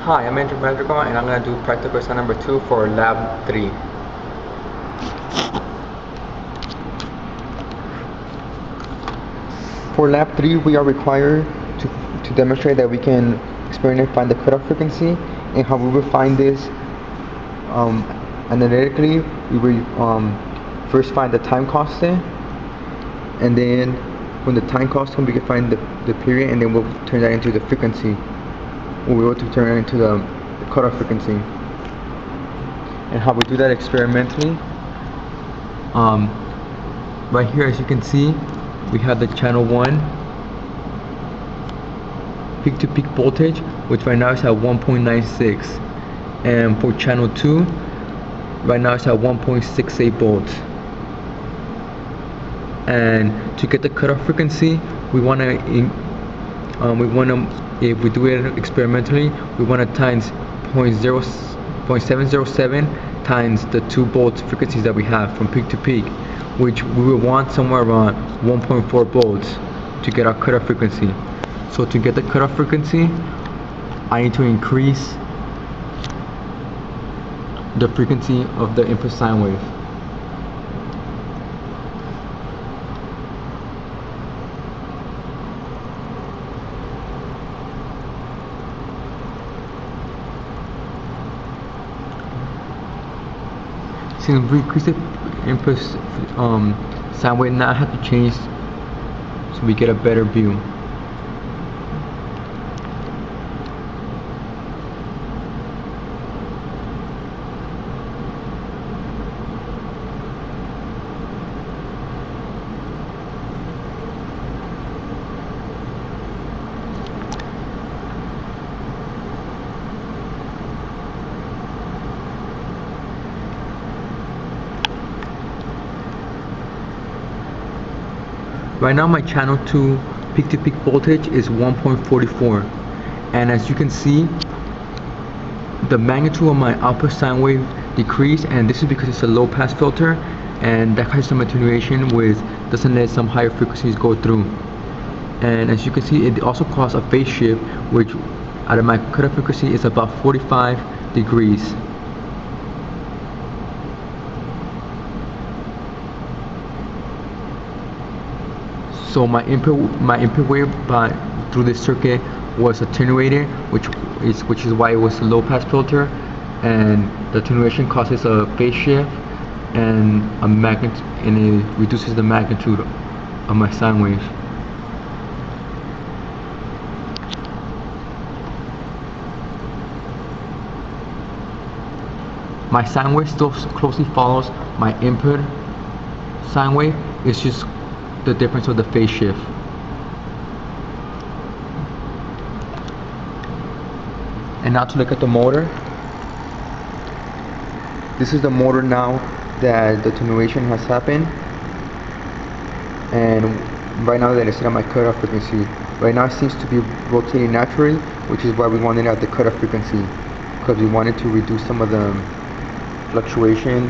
Hi, I'm Andrew Madrigal, and I'm going to do practical exam number 2 for lab 3. For lab 3, we are required to demonstrate that we can experimentally find the cutoff frequency, and how we will find this analytically. We will first find the time constant, and then when the time constant, we can find the period, and then we'll turn that into the frequency. We'll be able to turn it into the cutoff frequency. And how we do that experimentally, right here, as you can see, we have the channel 1 peak to peak voltage, which right now is at 1.96, and for channel 2 right now it's at 1.68 volts. And to get the cutoff frequency, we want to if we do it experimentally, we want to times 0.707 times the 2 volts frequencies that we have from peak to peak, which we will want somewhere around 1.4 volts to get our cutoff frequency. So to get the cutoff frequency, I need to increase the frequency of the input sine wave. Since we increase the input sine wave, now I have to change so we get a better view. Right now my channel 2 peak to peak voltage is 1.44, and as you can see, the magnitude of my output sine wave decreased, and this is because it's a low pass filter, and that has some attenuation with doesn't let some higher frequencies go through. And as you can see, it also caused a phase shift, which out of my cutoff frequency is about 45 degrees. So my input wave through this circuit was attenuated, which is why it was a low pass filter, and the attenuation causes a phase shift and it reduces the magnitude of my sine wave. My sine wave still closely follows my input sine wave. It's just the difference of the phase shift. And now to look at the motor. This is the motor now that the attenuation has happened, and right now that it's at my cutoff frequency. Right now it seems to be rotating naturally, which is why we wanted it at the cutoff frequency, because we wanted to reduce some of the fluctuation